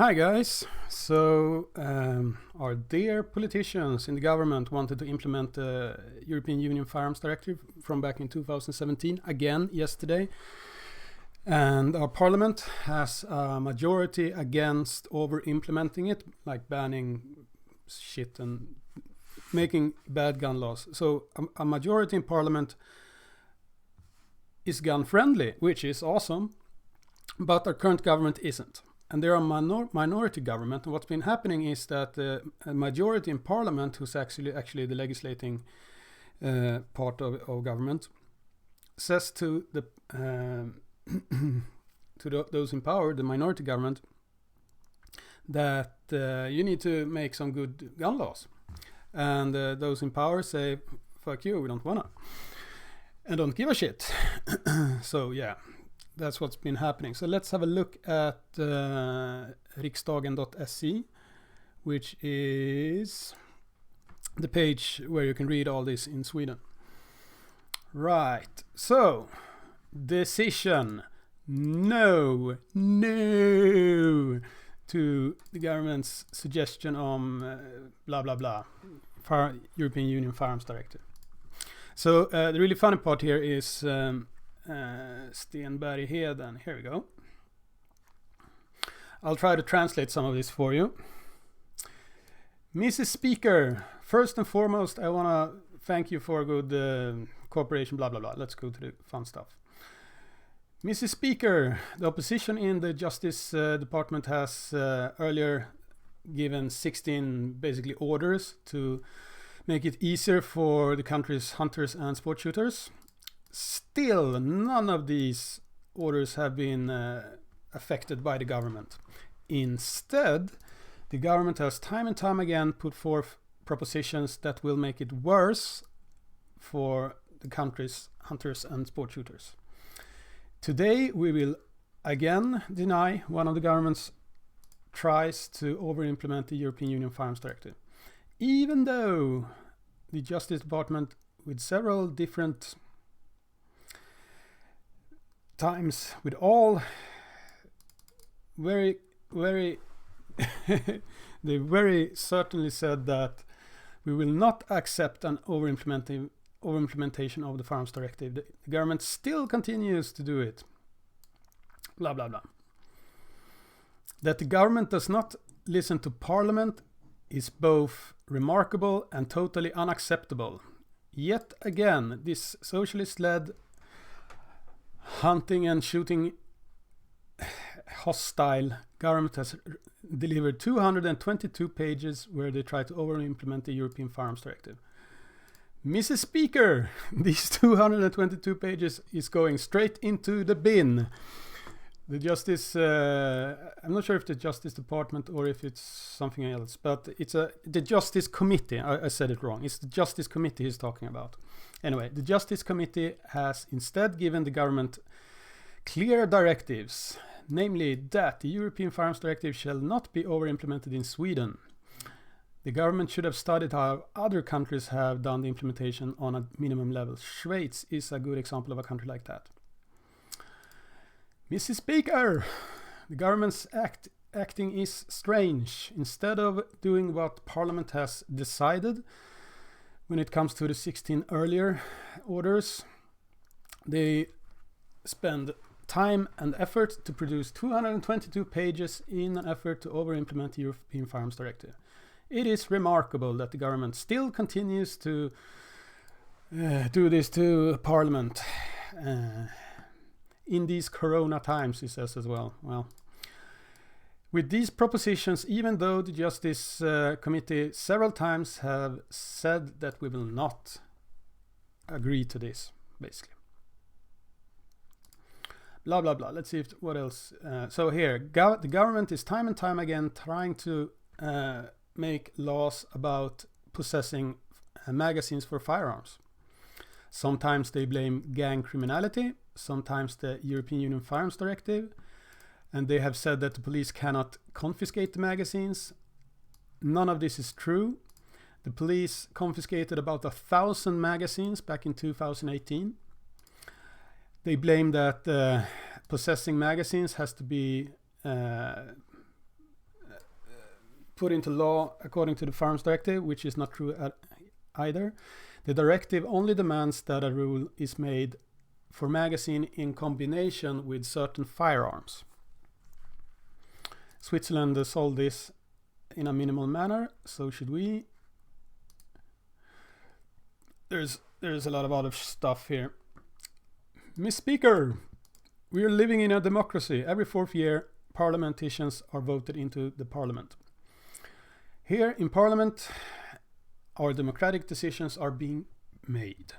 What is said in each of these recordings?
Hi guys. So our dear politicians in the government wanted to implement the European Union Firearms Directive from back in 2017 again yesterday. And our parliament has a majority against over implementing it, like banning shit and making bad gun laws. So a majority in parliament is gun friendly, which is awesome, but our current government isn't. And they're a minority government, and what's been happening is that a majority in parliament, who's actually the legislating part of government, says to the those in power, the minority government, that you need to make some good gun laws, and those in power say, "Fuck you, we don't wanna," and don't give a shit. So yeah. That's what's been happening. So let's have a look at riksdagen.se, which is the page where you can read all this in Sweden. Right. So, decision. No to the government's suggestion on blah blah blah, European Union Firearms Directive. So the really funny part here is Stenbergheden. Here we go. I'll try to translate some of this for you. Mrs. Speaker, first and foremost, I want to thank you for good cooperation, blah, blah, blah. Let's go to the fun stuff. Mrs. Speaker, the opposition in the Justice Department has earlier given 16 basically orders to make it easier for the country's hunters and sport shooters. Still, none of these orders have been affected by the government. Instead, the government has time and time again put forth propositions that will make it worse for the country's hunters and sport shooters. Today, we will again deny one of the government's tries to over-implement the European Union Firearms Directive. Even though the Justice Department, with several different times, with all very they very certainly said that we will not accept an over-implementation of the Firearms Directive. The government still continues to do it. Blah blah blah. That the government does not listen to Parliament is both remarkable and totally unacceptable. Yet again, this socialist-led hunting and shooting hostile government has delivered 222 pages where they try to over-implement the European Firearms Directive. Mrs. Speaker, these 222 pages is going straight into the bin. The Justice, I'm not sure if the Justice Department or if it's something else, but it's the Justice Committee. I said it wrong. It's the Justice Committee he's talking about. Anyway, the Justice Committee has instead given the government clear directives, namely that the European Firearms Directive shall not be over-implemented in Sweden. The government should have studied how other countries have done the implementation on a minimum level. Schweiz is a good example of a country like that. Mrs. Speaker, the government's acting is strange. Instead of doing what Parliament has decided when it comes to the 16 earlier orders, they spend time and effort to produce 222 pages in an effort to over-implement the European Firearms Directive. It is remarkable that the government still continues to do this to Parliament. In these corona times, he says as well. Well, with these propositions, even though the Justice Committee several times have said that we will not agree to this, basically. Blah, blah, blah. Let's see what else. So here, the government is time and time again trying to make laws about possessing magazines for firearms. Sometimes they blame gang criminality, sometimes the European Union Firearms Directive, and they have said that the police cannot confiscate the magazines. None of this is true. The police confiscated about 1,000 magazines back in 2018. They blame that possessing magazines has to be put into law according to the Firearms Directive, which is not true either. The directive only demands that a rule is made for magazine in combination with certain firearms. Switzerland solved this in a minimal manner, so should we. There's a lot of other stuff here. Miss Speaker, we are living in a democracy. Every 4th year, parliamentarians are voted into the parliament. Here in parliament, our democratic decisions are being made.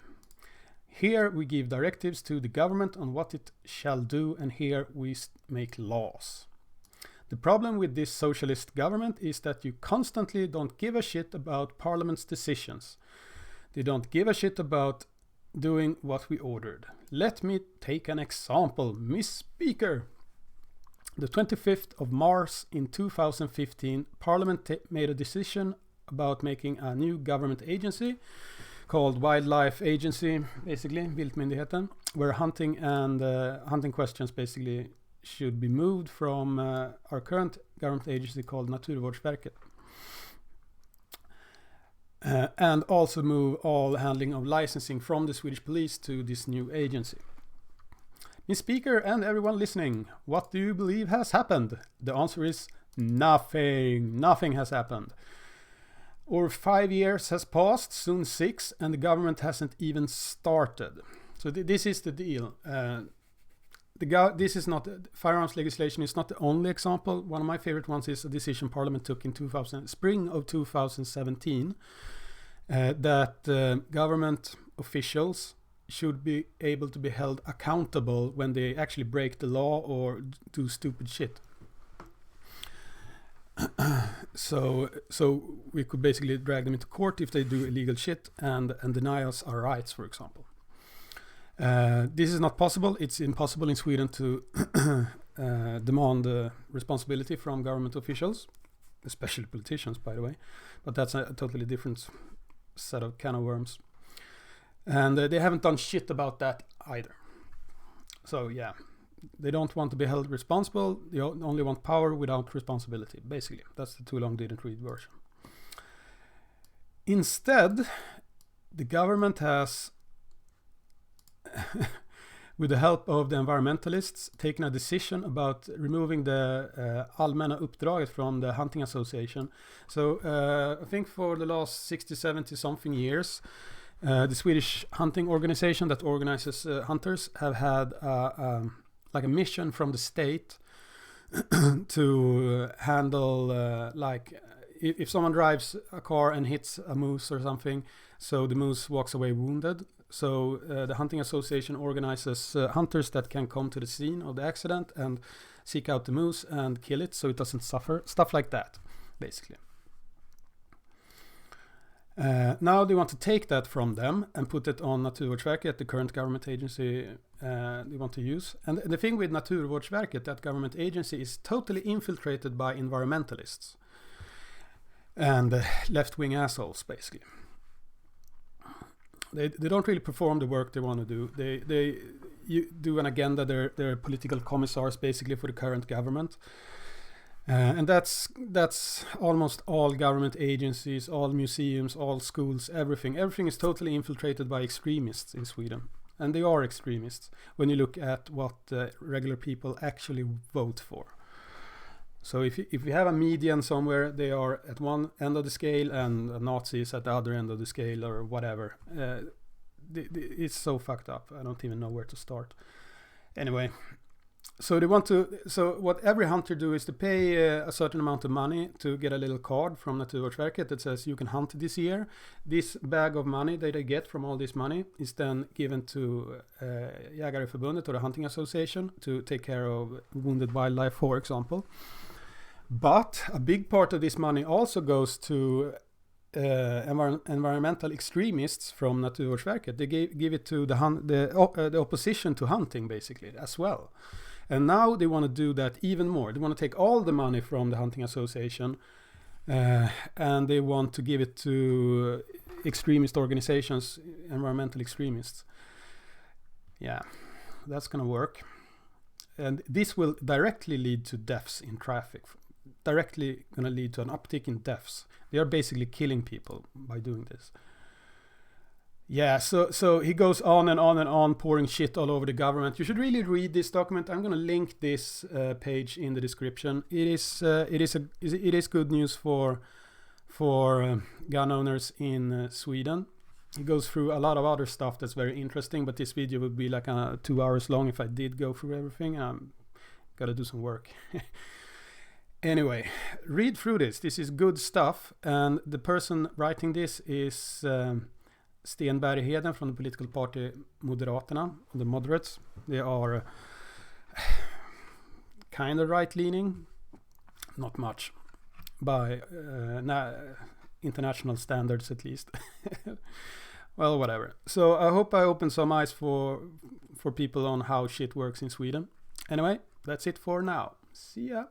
Here we give directives to the government on what it shall do, and here we make laws. The problem with this socialist government is that you constantly don't give a shit about parliament's decisions. They don't give a shit about doing what we ordered. Let me take an example, Miss Speaker. The 25th of March in 2015, Parliament made a decision about making a new government agency called Wildlife Agency, basically, Viltmyndigheten, where hunting and hunting questions basically should be moved from our current government agency called Naturvårdsverket. And also move all handling of licensing from the Swedish police to this new agency. Miss Speaker and everyone listening, what do you believe has happened? The answer is nothing. Nothing has happened. Or 5 years has passed, soon 6, and the government hasn't even started. So this is the deal. This is not firearms legislation is not the only example. One of my favorite ones is a decision Parliament took in spring of 2017 that government officials should be able to be held accountable when they actually break the law or do stupid shit. So we could basically drag them into court if they do illegal shit and deny us our rights, for example. This is not possible. It's impossible in Sweden to demand responsibility from government officials, especially politicians, by the way. But that's a totally different set of can of worms. And they haven't done shit about that either. So yeah, they don't want to be held responsible. They only want power without responsibility. Basically, that's the too long didn't read version. Instead, the government has with the help of the environmentalists taken a decision about removing the allmänna uppdraget from the hunting association. So I think for the last 60, 70 something years, the Swedish hunting organization that organizes hunters have had like a mission from the state to handle like if someone drives a car and hits a moose or something, so the moose walks away wounded. So the hunting association organizes hunters that can come to the scene of the accident and seek out the moose and kill it so it doesn't suffer. Stuff like that, basically. Now they want to take that from them and put it on Naturvårdsverket, the current government agency they want to use. And the thing with Naturvårdsverket, that government agency, is totally infiltrated by environmentalists and left-wing assholes, basically. They don't really perform the work they want to do. They do an agenda. They're political commissars, basically, for the current government. And that's almost all government agencies, all museums, all schools, everything. Everything is totally infiltrated by extremists in Sweden. And they are extremists when you look at what regular people actually vote for. So if you have a median somewhere, they are at one end of the scale and a Nazi is at the other end of the scale or whatever. It's so fucked up. I don't even know where to start. Anyway. So what every hunter do is to pay a certain amount of money to get a little card from Naturvårdsverket that says you can hunt this year. This bag of money that they get from all this money is then given to Jägareförbundet or the hunting association to take care of wounded wildlife, for example. But a big part of this money also goes to environmental extremists from Naturvårdsverket. They give it to the opposition to hunting, basically, as well. And now they want to do that even more. They want to take all the money from the hunting association and they want to give it to extremist organizations, environmental extremists. Yeah, that's going to work. And this will directly lead to deaths in traffic. directly going to lead to an uptick in deaths. They are basically killing people by doing this. Yeah, so he goes on and on and on, pouring shit all over the government. You should really read this document. I'm going to link this page in the description. It is good news for gun owners in Sweden. He goes through a lot of other stuff that's very interesting, but this video would be like 2 hours long if I did go through everything. I'm gotta do some work. Anyway, read through this. This is good stuff, and the person writing this is Sten Bergheden from the political party Moderaterna, the moderates. They are kind of right-leaning, not much, by international standards at least. Well, whatever. So I hope I opened some eyes for people on how shit works in Sweden. Anyway, that's it for now. See ya.